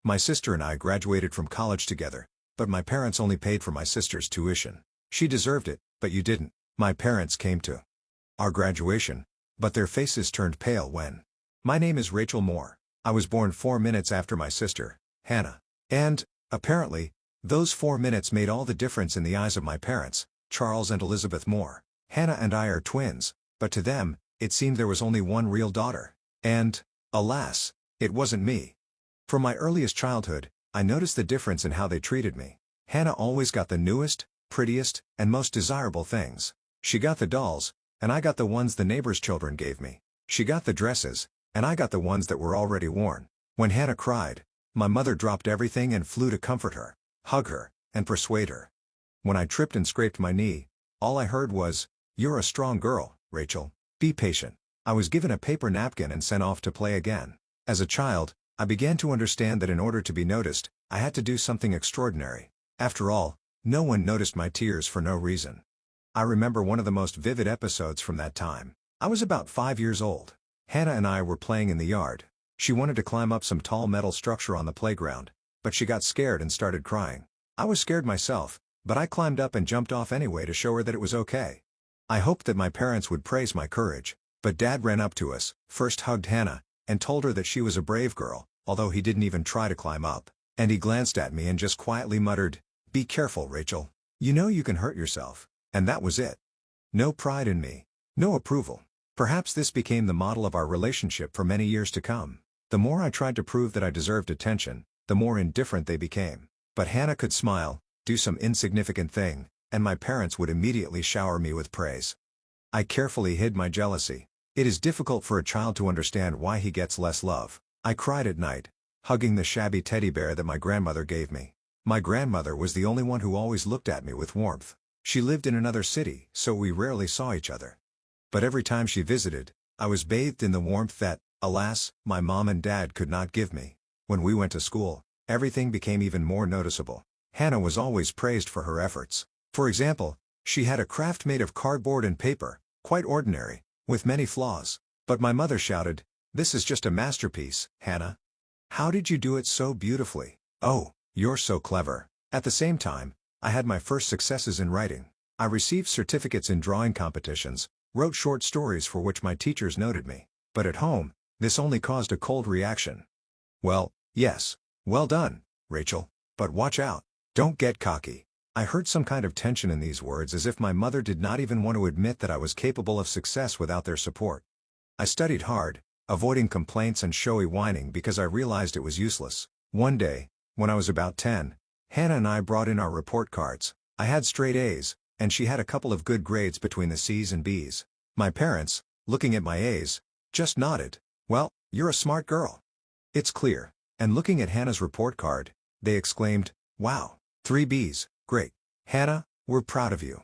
My sister and I graduated from college together, but my parents only paid for my sister's tuition. She deserved it, but you didn't. My parents came to our graduation, but their faces turned pale when. My name is Rachel Moore. I was born 4 minutes after my sister, Hannah. And, apparently, those 4 minutes made all the difference in the eyes of my parents, Charles and Elizabeth Moore. Hannah and I are twins, but to them, it seemed there was only one real daughter. And, alas, it wasn't me. From my earliest childhood, I noticed the difference in how they treated me. Hannah always got the newest, prettiest, and most desirable things. She got the dolls, and I got the ones the neighbors' children gave me. She got the dresses, and I got the ones that were already worn. When Hannah cried, my mother dropped everything and flew to comfort her, hug her, and persuade her. When I tripped and scraped my knee, all I heard was, "You're a strong girl, Rachel. Be patient." I was given a paper napkin and sent off to play again. As a child, I began to understand that in order to be noticed, I had to do something extraordinary. After all, no one noticed my tears for no reason. I remember one of the most vivid episodes from that time. I was about 5 years old. Hannah and I were playing in the yard. She wanted to climb up some tall metal structure on the playground, but she got scared and started crying. I was scared myself, but I climbed up and jumped off anyway to show her that it was okay. I hoped that my parents would praise my courage, but Dad ran up to us, first hugged Hannah, and told her that she was a brave girl, although he didn't even try to climb up. And he glanced at me and just quietly muttered, "Be careful, Rachel. You know you can hurt yourself." And that was it. No pride in me. No approval. Perhaps this became the model of our relationship for many years to come. The more I tried to prove that I deserved attention, the more indifferent they became. But Hannah could smile, do some insignificant thing, and my parents would immediately shower me with praise. I carefully hid my jealousy. It is difficult for a child to understand why he gets less love. I cried at night, hugging the shabby teddy bear that my grandmother gave me. My grandmother was the only one who always looked at me with warmth. She lived in another city, so we rarely saw each other. But every time she visited, I was bathed in the warmth that, alas, my mom and dad could not give me. When we went to school, everything became even more noticeable. Hannah was always praised for her efforts. For example, she had a craft made of cardboard and paper, quite ordinary, with many flaws. But my mother shouted, "This is just a masterpiece, Hannah. How did you do it so beautifully? Oh, you're so clever." At the same time, I had my first successes in writing. I received certificates in drawing competitions, wrote short stories for which my teachers noted me. But at home, this only caused a cold reaction. "Well, yes, well done, Rachel, but watch out. Don't get cocky." I heard some kind of tension in these words, as if my mother did not even want to admit that I was capable of success without their support. I studied hard, avoiding complaints and showy whining because I realized it was useless. One day, when I was about 10, Hannah and I brought in our report cards. I had straight A's, and she had a couple of good grades between the C's and B's. My parents, looking at my A's, just nodded. "Well, you're a smart girl. It's clear." And looking at Hannah's report card, they exclaimed, "Wow, 3 B's, great. Hannah, we're proud of you."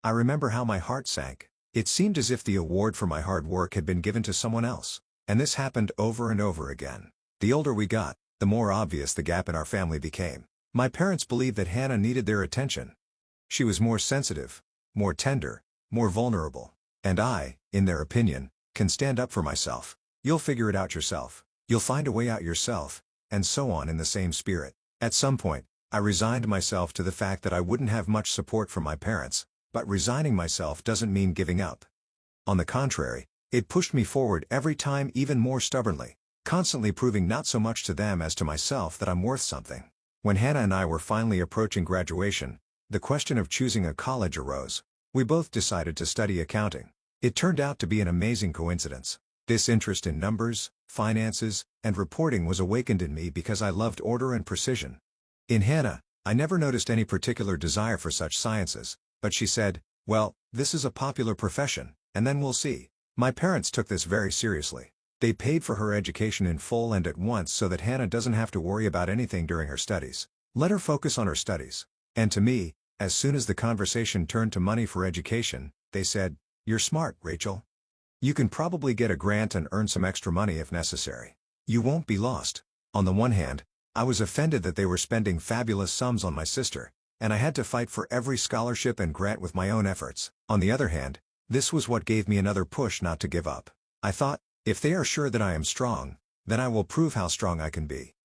I remember how my heart sank. It seemed as if the award for my hard work had been given to someone else. And this happened over and over again. The older we got, the more obvious the gap in our family became. My parents believed that Hannah needed their attention. She was more sensitive, more tender, more vulnerable. And I, in their opinion, can stand up for myself. You'll figure it out yourself. You'll find a way out yourself, and so on in the same spirit. At some point, I resigned myself to the fact that I wouldn't have much support from my parents, but resigning myself doesn't mean giving up. On the contrary, it pushed me forward every time, even more stubbornly, constantly proving not so much to them as to myself that I'm worth something. When Hannah and I were finally approaching graduation, the question of choosing a college arose. We both decided to study accounting. It turned out to be an amazing coincidence. This interest in numbers, finances, and reporting was awakened in me because I loved order and precision. In Hannah, I never noticed any particular desire for such sciences, but she said, "Well, this is a popular profession, and then we'll see." My parents took this very seriously. They paid for her education in full and at once so that Hannah doesn't have to worry about anything during her studies. Let her focus on her studies. And to me, as soon as the conversation turned to money for education, they said, "You're smart, Rachel. You can probably get a grant and earn some extra money if necessary. You won't be lost." On the one hand, I was offended that they were spending fabulous sums on my sister, and I had to fight for every scholarship and grant with my own efforts. On the other hand, this was what gave me another push not to give up. I thought, if they are sure that I am strong, then I will prove how strong I can be.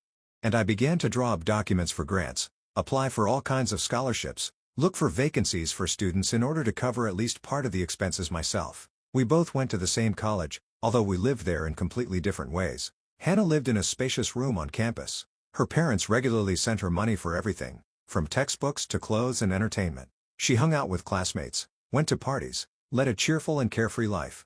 And I began to draw up documents for grants, apply for all kinds of scholarships, look for vacancies for students in order to cover at least part of the expenses myself. We both went to the same college, although we lived there in completely different ways. Hannah lived in a spacious room on campus. Her parents regularly sent her money for everything, from textbooks to clothes and entertainment. She hung out with classmates, went to parties, led a cheerful and carefree life.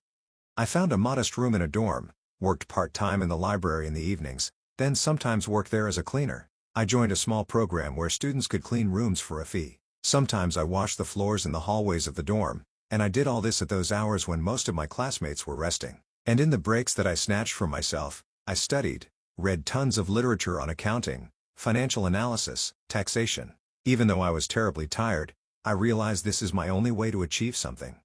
I found a modest room in a dorm, worked part-time in the library in the evenings, then sometimes worked there as a cleaner. I joined a small program where students could clean rooms for a fee. Sometimes I washed the floors in the hallways of the dorm, and I did all this at those hours when most of my classmates were resting. And in the breaks that I snatched from myself, I studied, read tons of literature on accounting, financial analysis, taxation. Even though I was terribly tired, I realized this is my only way to achieve something.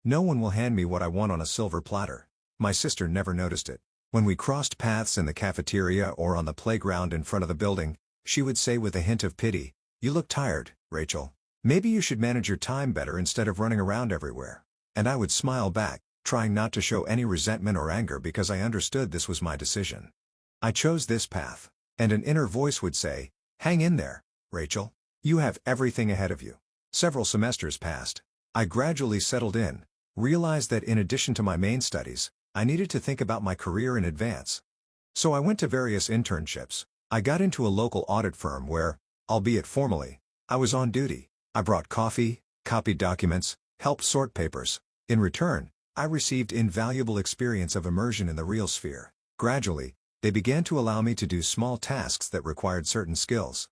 No one will hand me what I want on a silver platter. My sister never noticed it. When we crossed paths in the cafeteria or on the playground in front of the building, she would say with a hint of pity, "You look tired, Rachel. Maybe you should manage your time better instead of running around everywhere." And I would smile back, trying not to show any resentment or anger because I understood this was my decision. I chose this path. And an inner voice would say, "Hang in there, Rachel. You have everything ahead of you." Several semesters passed. I gradually settled in, realized that in addition to my main studies, I needed to think about my career in advance. So I went to various internships. I got into a local audit firm where, albeit formally, I was on duty. I brought coffee, copied documents, helped sort papers. In return, I received invaluable experience of immersion in the real sphere. Gradually, they began to allow me to do small tasks that required certain skills.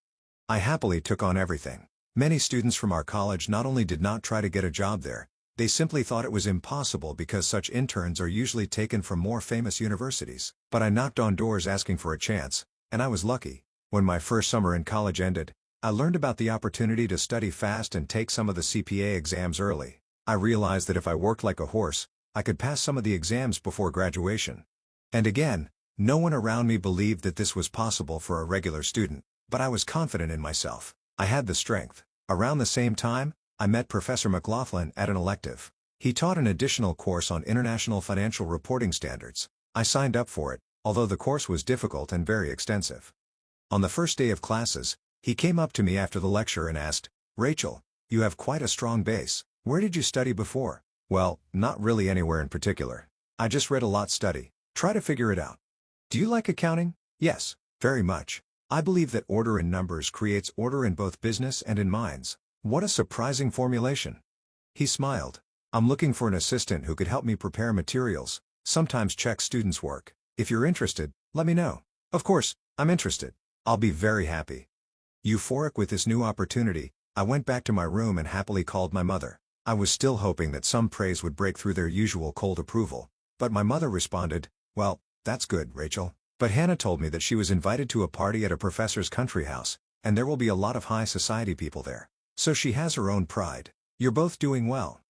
I happily took on everything. Many students from our college not only did not try to get a job there, they simply thought it was impossible because such interns are usually taken from more famous universities. But I knocked on doors asking for a chance, and I was lucky. When my first summer in college ended, I learned about the opportunity to study fast and take some of the CPA exams early. I realized that if I worked like a horse, I could pass some of the exams before graduation. And again, no one around me believed that this was possible for a regular student, but I was confident in myself. I had the strength. Around the same time, I met Professor McLaughlin at an elective. He taught an additional course on international financial reporting standards. I signed up for it, although the course was difficult and very extensive. On the first day of classes, he came up to me after the lecture and asked, "Rachel, you have quite a strong base. Where did you study before?" "Well, not really anywhere in particular. I just read a lot study. Try to figure it out." "Do you like accounting?" "Yes, very much. I believe that order in numbers creates order in both business and in minds." "What a surprising formulation." He smiled. "I'm looking for an assistant who could help me prepare materials, sometimes check students' work. If you're interested, let me know." "Of course, I'm interested. I'll be very happy." Euphoric with this new opportunity, I went back to my room and happily called my mother. I was still hoping that some praise would break through their usual cold approval, but my mother responded, "Well, that's good, Rachel. But Hannah told me that she was invited to a party at a professor's country house, and there will be a lot of high society people there. So she has her own pride. You're both doing well."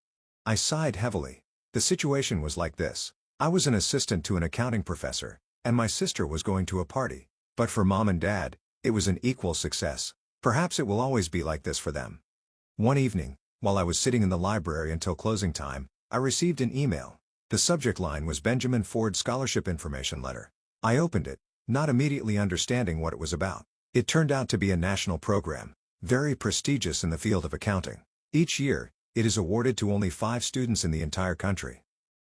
I sighed heavily. The situation was like this. I was an assistant to an accounting professor, and my sister was going to a party. But for Mom and Dad, it was an equal success. Perhaps it will always be like this for them. One evening, while I was sitting in the library until closing time, I received an email. The subject line was Benjamin Ford Scholarship Information Letter. I opened it, not immediately understanding what it was about. It turned out to be a national program, very prestigious in the field of accounting. Each year, it is awarded to only 5 students in the entire country.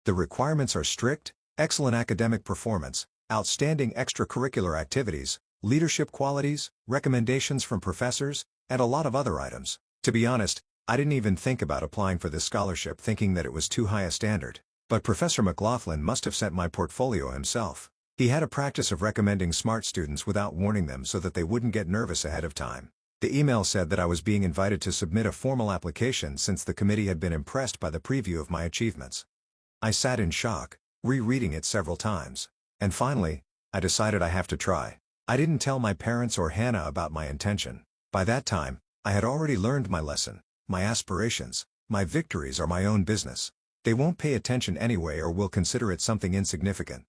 The requirements are strict: excellent academic performance, outstanding extracurricular activities, leadership qualities, recommendations from professors, and a lot of other items. To be honest, I didn't even think about applying for this scholarship thinking that it was too high a standard. But Professor McLaughlin must have sent my portfolio himself. He had a practice of recommending smart students without warning them so that they wouldn't get nervous ahead of time. The email said that I was being invited to submit a formal application since the committee had been impressed by the preview of my achievements. I sat in shock, rereading it several times. And finally, I decided I have to try. I didn't tell my parents or Hannah about my intention. By that time, I had already learned my lesson. My aspirations, my victories are my own business. They won't pay attention anyway or will consider it something insignificant.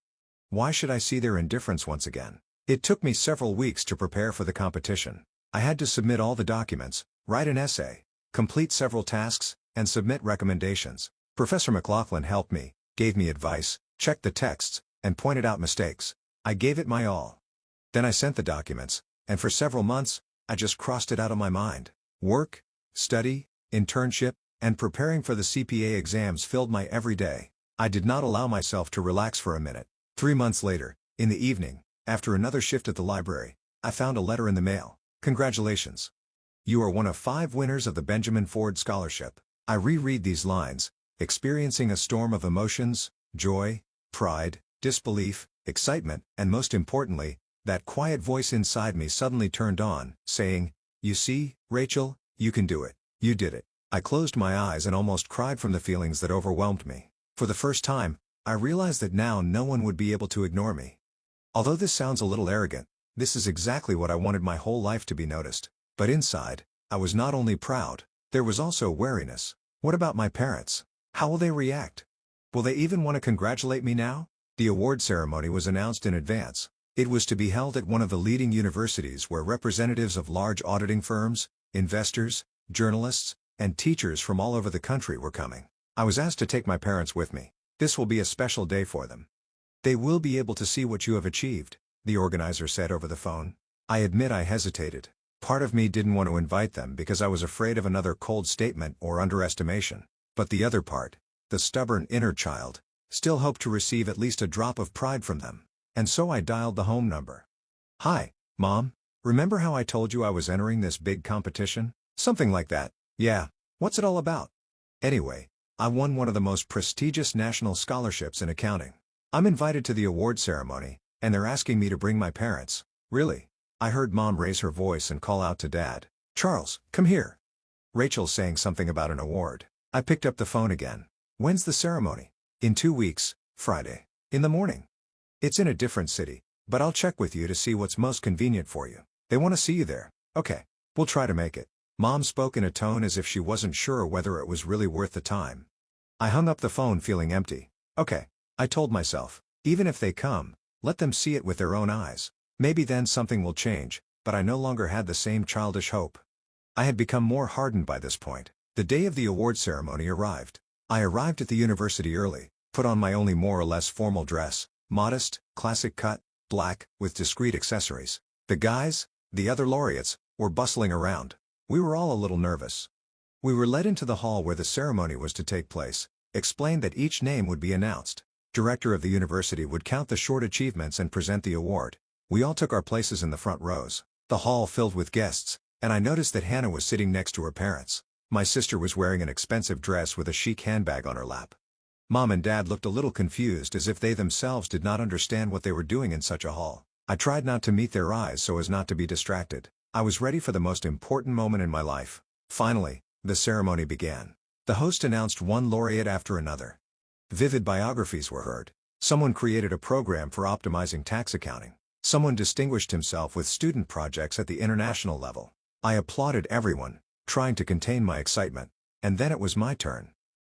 Why should I see their indifference once again? It took me several weeks to prepare for the competition. I had to submit all the documents, write an essay, complete several tasks, and submit recommendations. Professor McLaughlin helped me, gave me advice, checked the texts, and pointed out mistakes. I gave it my all. Then I sent the documents, and for several months, I just crossed it out of my mind. Work, study, internship, and preparing for the CPA exams filled my every day. I did not allow myself to relax for a minute. 3 months later, in the evening, after another shift at the library, I found a letter in the mail. Congratulations. You are one of 5 winners of the Benjamin Ford Scholarship. I reread these lines, experiencing a storm of emotions, joy, pride, disbelief, excitement, and most importantly, that quiet voice inside me suddenly turned on, saying, "You see, Rachel, you can do it. You did it." I closed my eyes and almost cried from the feelings that overwhelmed me. For the first time, I realized that now no one would be able to ignore me. Although this sounds a little arrogant, this is exactly what I wanted my whole life to be noticed. But inside, I was not only proud, there was also wariness. What about my parents? How will they react? Will they even want to congratulate me now? The award ceremony was announced in advance. It was to be held at one of the leading universities where representatives of large auditing firms, investors, journalists, and teachers from all over the country were coming. I was asked to take my parents with me. This will be a special day for them. They will be able to see what you have achieved, the organizer said over the phone. I admit I hesitated. Part of me didn't want to invite them because I was afraid of another cold statement or underestimation. But the other part, the stubborn inner child, still hoped to receive at least a drop of pride from them. And so I dialed the home number. "Hi, Mom. Remember how I told you I was entering this big competition?" "Something like that. Yeah. What's it all about?" "Anyway, I won one of the most prestigious national scholarships in accounting. I'm invited to the award ceremony, and they're asking me to bring my parents." "Really?" I heard Mom raise her voice and call out to Dad, "Charles, come here." Rachel's saying something about an award. I picked up the phone again. "When's the ceremony?" "In 2 weeks, Friday. In the morning." "It's in a different city, but I'll check with you to see what's most convenient for you. They want to see you there." "Okay. We'll try to make it." Mom spoke in a tone as if she wasn't sure whether it was really worth the time. I hung up the phone feeling empty. "Okay," I told myself. "Even if they come, let them see it with their own eyes. Maybe then something will change," but I no longer had the same childish hope. I had become more hardened by this point. The day of the award ceremony arrived. I arrived at the university early, put on my only more or less formal dress, modest, classic cut, black, with discreet accessories. The guys, the other laureates, were bustling around. We were all a little nervous. We were led into the hall where the ceremony was to take place, explained that each name would be announced. Director of the university would count the short achievements and present the award. We all took our places in the front rows. The hall filled with guests, and I noticed that Hannah was sitting next to her parents. My sister was wearing an expensive dress with a chic handbag on her lap. Mom and Dad looked a little confused as if they themselves did not understand what they were doing in such a hall. I tried not to meet their eyes so as not to be distracted. I was ready for the most important moment in my life. Finally, the ceremony began. The host announced one laureate after another. Vivid biographies were heard. Someone created a program for optimizing tax accounting. Someone distinguished himself with student projects at the international level. I applauded everyone, trying to contain my excitement. And then it was my turn.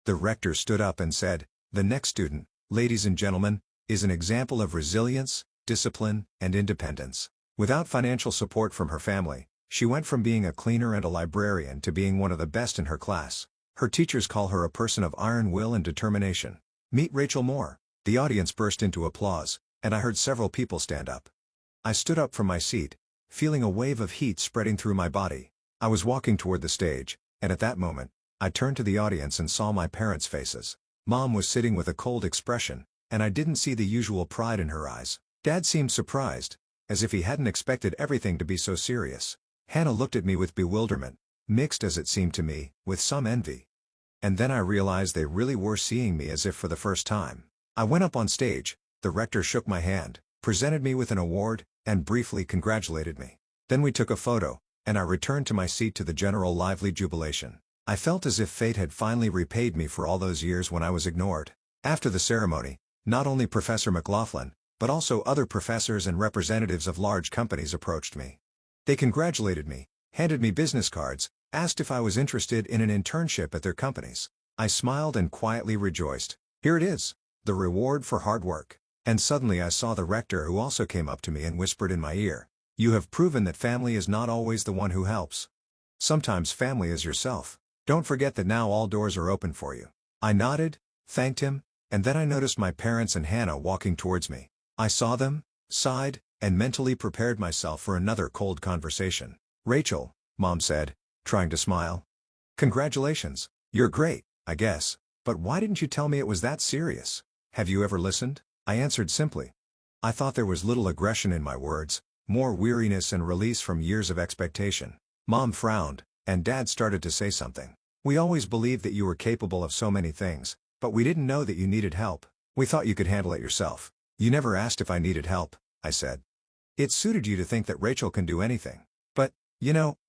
The rector stood up and said, "The next student, ladies and gentlemen, is an example of resilience, discipline, and independence. Without financial support from her family, she went from being a cleaner and a librarian to being one of the best in her class. Her teachers call her a person of iron will and determination. Meet Rachel Moore." The audience burst into applause, and I heard several people stand up. I stood up from my seat, feeling a wave of heat spreading through my body. I was walking toward the stage, and at that moment, I turned to the audience and saw my parents' faces. Mom was sitting with a cold expression, and I didn't see the usual pride in her eyes. Dad seemed surprised, as if he hadn't expected everything to be so serious. Hannah looked at me with bewilderment, mixed as it seemed to me, with some envy. And then I realized they really were seeing me as if for the first time. I went up on stage, the rector shook my hand, presented me with an award, and briefly congratulated me. Then we took a photo, and I returned to my seat to the general lively jubilation. I felt as if fate had finally repaid me for all those years when I was ignored. After the ceremony, not only Professor McLaughlin, but also other professors and representatives of large companies approached me. They congratulated me, handed me business cards, asked if I was interested in an internship at their companies. I smiled and quietly rejoiced. Here it is, the reward for hard work. And suddenly I saw the rector, who also came up to me and whispered in my ear, "You have proven that family is not always the one who helps. Sometimes family is yourself. Don't forget that now all doors are open for you." I nodded, thanked him, and then I noticed my parents and Hannah walking towards me. I saw them, sighed, and mentally prepared myself for another cold conversation. "Rachel," Mom said, trying to smile. "Congratulations. You're great, I guess. But why didn't you tell me it was that serious? Have you ever listened?" I answered simply. I thought there was little aggression in my words, more weariness and release from years of expectation. Mom frowned, and Dad started to say something. "We always believed that you were capable of so many things, but we didn't know that you needed help. We thought you could handle it yourself." "You never asked if I needed help," I said. "It suited you to think that Rachel can do anything. But,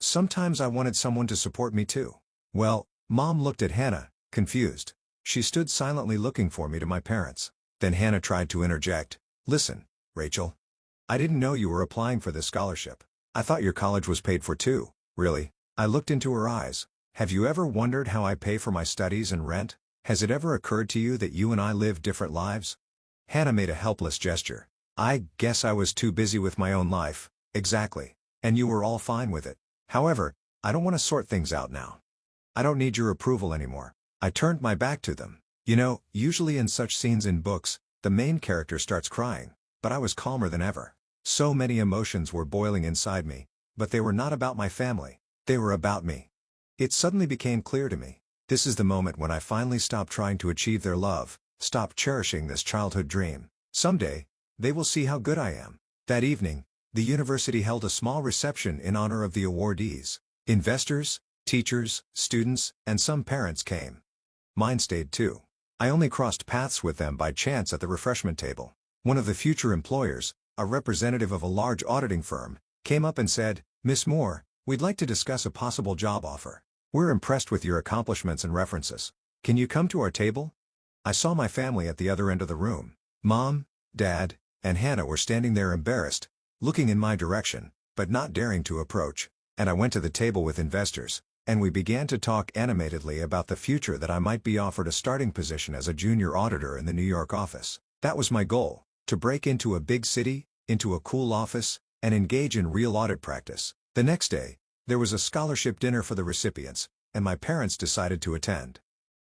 sometimes I wanted someone to support me too." "Well," Mom looked at Hannah, confused. She stood silently looking for me to my parents. Then Hannah tried to interject. "Listen, Rachel. I didn't know you were applying for this scholarship. I thought your college was paid for too." "Really?" I looked into her eyes. "Have you ever wondered how I pay for my studies and rent? Has it ever occurred to you that you and I live different lives?" Hannah made a helpless gesture. "I guess I was too busy with my own life." "Exactly. And you were all fine with it. However, I don't want to sort things out now. I don't need your approval anymore." I turned my back to them. Usually in such scenes in books, the main character starts crying, but I was calmer than ever. So many emotions were boiling inside me, but they were not about my family. They were about me. It suddenly became clear to me. This is the moment when I finally stop trying to achieve their love, stop cherishing this childhood dream. Someday, they will see how good I am. That evening, the university held a small reception in honor of the awardees. Investors, teachers, students, and some parents came. Mine stayed too. I only crossed paths with them by chance at the refreshment table. One of the future employers, a representative of a large auditing firm, came up and said, "Miss Moore, we'd like to discuss a possible job offer. We're impressed with your accomplishments and references. Can you come to our table?" I saw my family at the other end of the room. Mom, Dad, and Hannah were standing there embarrassed, looking in my direction, but not daring to approach. And I went to the table with investors, and we began to talk animatedly about the future, that I might be offered a starting position as a junior auditor in the New York office. That was my goal, to break into a big city, into a cool office, and engage in real audit practice. The next day, there was a scholarship dinner for the recipients, and my parents decided to attend.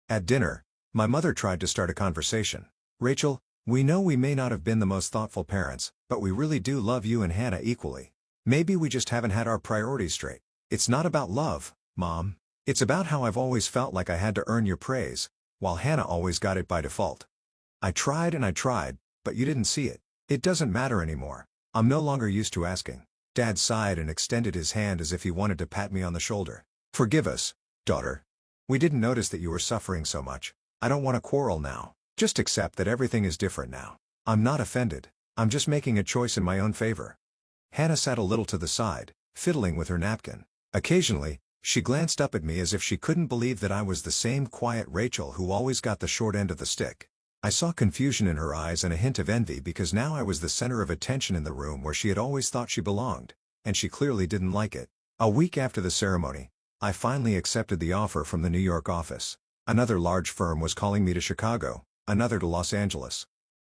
At dinner, my mother tried to start a conversation. "Rachel, we know we may not have been the most thoughtful parents, but we really do love you and Hannah equally. Maybe we just haven't had our priorities straight. It's not about love, Mom. It's about how I've always felt like I had to earn your praise, while Hannah always got it by default. I tried and I tried, but you didn't see it. It doesn't matter anymore. I'm no longer used to asking." Dad sighed and extended his hand as if he wanted to pat me on the shoulder. "Forgive us, daughter. We didn't notice that you were suffering so much. I don't want to quarrel now. Just accept that everything is different now. I'm not offended. I'm just making a choice in my own favor." Hannah sat a little to the side, fiddling with her napkin. Occasionally, she glanced up at me as if she couldn't believe that I was the same quiet Rachel who always got the short end of the stick. I saw confusion in her eyes and a hint of envy, because now I was the center of attention in the room where she had always thought she belonged, and she clearly didn't like it. A week after the ceremony, I finally accepted the offer from the New York office. Another large firm was calling me to Chicago, another to Los Angeles.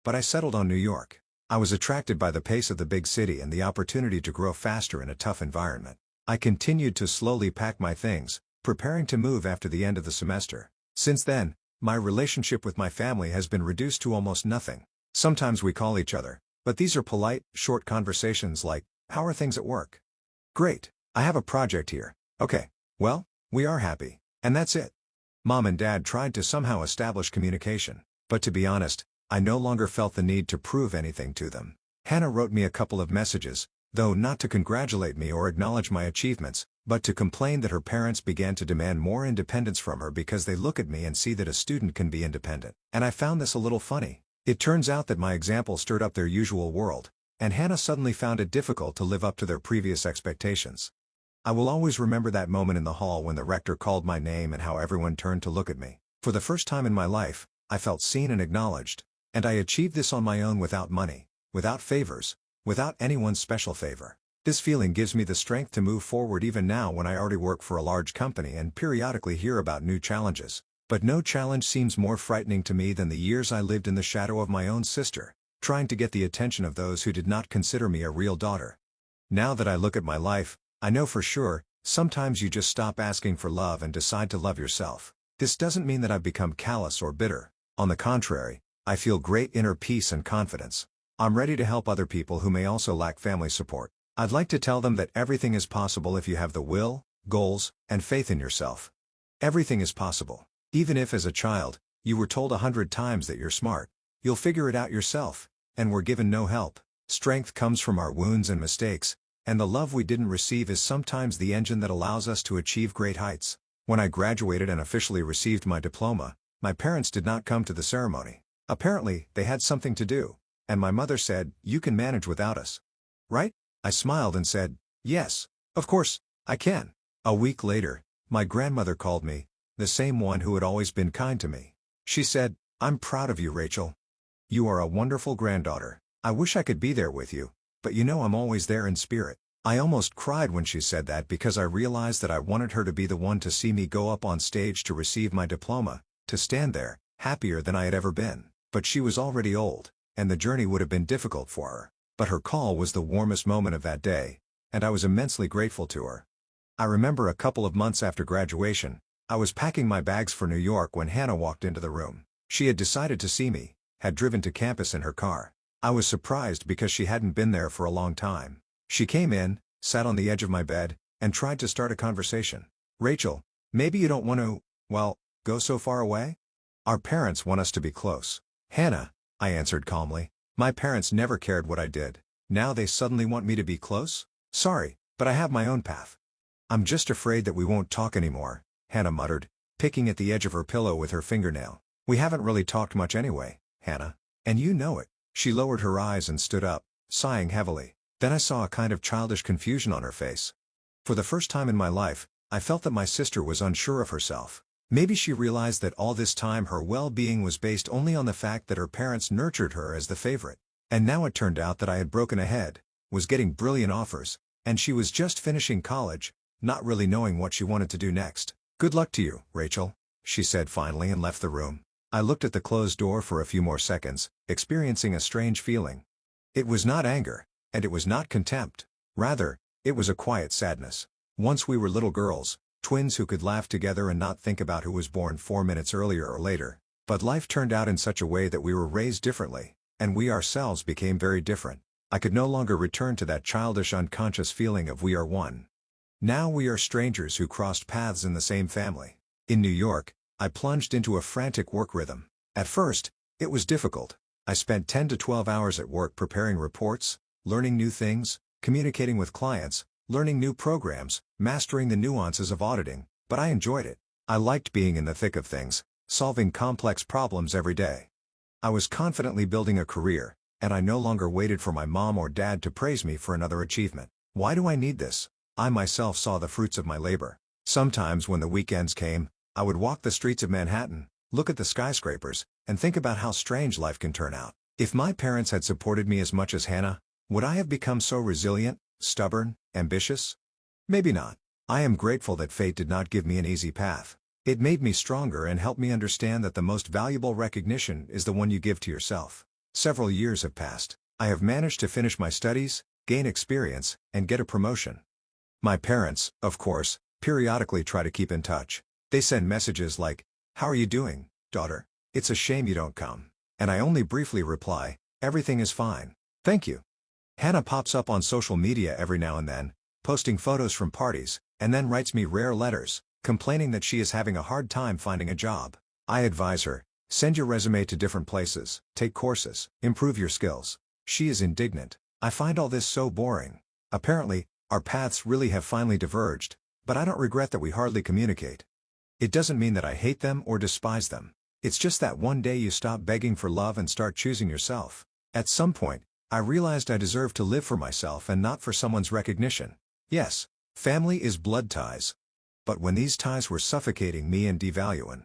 But I settled on New York. I was attracted by the pace of the big city and the opportunity to grow faster in a tough environment. I continued to slowly pack my things, preparing to move after the end of the semester. Since then, my relationship with my family has been reduced to almost nothing. Sometimes we call each other, but these are polite, short conversations like, "How are things at work?" "Great. I have a project here." "Okay. Well, we are happy." And that's it. Mom and Dad tried to somehow establish communication, but to be honest, I no longer felt the need to prove anything to them. Hannah wrote me a couple of messages, though not to congratulate me or acknowledge my achievements, but to complain that her parents began to demand more independence from her because they look at me and see that a student can be independent. And I found this a little funny. It turns out that my example stirred up their usual world, and Hannah suddenly found it difficult to live up to their previous expectations. I will always remember that moment in the hall when the rector called my name and how everyone turned to look at me. For the first time in my life, I felt seen and acknowledged, and I achieved this on my own, without money, without favors, without anyone's special favor. This feeling gives me the strength to move forward even now when I already work for a large company and periodically hear about new challenges. But no challenge seems more frightening to me than the years I lived in the shadow of my own sister, trying to get the attention of those who did not consider me a real daughter. Now that I look at my life, I know for sure, sometimes you just stop asking for love and decide to love yourself. This doesn't mean that I've become callous or bitter. On the contrary, I feel great inner peace and confidence. I'm ready to help other people who may also lack family support. I'd like to tell them that everything is possible if you have the will, goals, and faith in yourself. Everything is possible. Even if as a child, you were told 100 times that you're smart, you'll figure it out yourself, and were given no help. Strength comes from our wounds and mistakes, and the love we didn't receive is sometimes the engine that allows us to achieve great heights. When I graduated and officially received my diploma, my parents did not come to the ceremony. Apparently, they had something to do, and my mother said, "You can manage without us. Right?" I smiled and said, "Yes, of course, I can." A week later, my grandmother called me, the same one who had always been kind to me. She said, "I'm proud of you, Rachel. You are a wonderful granddaughter. I wish I could be there with you, but you know I'm always there in spirit." I almost cried when she said that because I realized that I wanted her to be the one to see me go up on stage to receive my diploma, to stand there, happier than I had ever been. But she was already old, and the journey would have been difficult for her. But her call was the warmest moment of that day, and I was immensely grateful to her. I remember a couple of months after graduation, I was packing my bags for New York when Hannah walked into the room. She had decided to see me, had driven to campus in her car. I was surprised because she hadn't been there for a long time. She came in, sat on the edge of my bed, and tried to start a conversation. "Rachel, maybe you don't want to, well, go so far away? Our parents want us to be close." "Hannah," I answered calmly, "my parents never cared what I did. Now they suddenly want me to be close? Sorry, but I have my own path." "I'm just afraid that we won't talk anymore," Hannah muttered, picking at the edge of her pillow with her fingernail. "We haven't really talked much anyway, Hannah. And you know it." She lowered her eyes and stood up, sighing heavily. Then I saw a kind of childish confusion on her face. For the first time in my life, I felt that my sister was unsure of herself. Maybe she realized that all this time her well-being was based only on the fact that her parents nurtured her as the favorite. And now it turned out that I had broken ahead, was getting brilliant offers, and she was just finishing college, not really knowing what she wanted to do next. "Good luck to you, Rachel," she said finally and left the room. I looked at the closed door for a few more seconds, experiencing a strange feeling. It was not anger, and it was not contempt. Rather, it was a quiet sadness. Once we were little girls, twins who could laugh together and not think about who was born 4 minutes earlier or later. But life turned out in such a way that we were raised differently, and we ourselves became very different. I could no longer return to that childish unconscious feeling of we are one. Now we are strangers who crossed paths in the same family. In New York, I plunged into a frantic work rhythm. At first, it was difficult. I spent 10 to 12 hours at work preparing reports, learning new things, communicating with clients, learning new programs, mastering the nuances of auditing, but I enjoyed it. I liked being in the thick of things, solving complex problems every day. I was confidently building a career, and I no longer waited for my mom or dad to praise me for another achievement. Why do I need this? I myself saw the fruits of my labor. Sometimes when the weekends came, I would walk the streets of Manhattan, look at the skyscrapers, and think about how strange life can turn out. If my parents had supported me as much as Hannah, would I have become so resilient, stubborn, ambitious? Maybe not. I am grateful that fate did not give me an easy path. It made me stronger and helped me understand that the most valuable recognition is the one you give to yourself. Several years have passed. I have managed to finish my studies, gain experience, and get a promotion. My parents, of course, periodically try to keep in touch. They send messages like, "How are you doing, daughter? It's a shame you don't come." And I only briefly reply, "Everything is fine. Thank you." Hannah pops up on social media every now and then, posting photos from parties, and then writes me rare letters, complaining that she is having a hard time finding a job. I advise her, send your resume to different places, take courses, improve your skills. She is indignant. I find all this so boring. Apparently, our paths really have finally diverged, but I don't regret that we hardly communicate. It doesn't mean that I hate them or despise them. It's just that one day you stop begging for love and start choosing yourself. At some point, I realized I deserved to live for myself and not for someone's recognition. Yes, family is blood ties. But when these ties were suffocating me and devaluing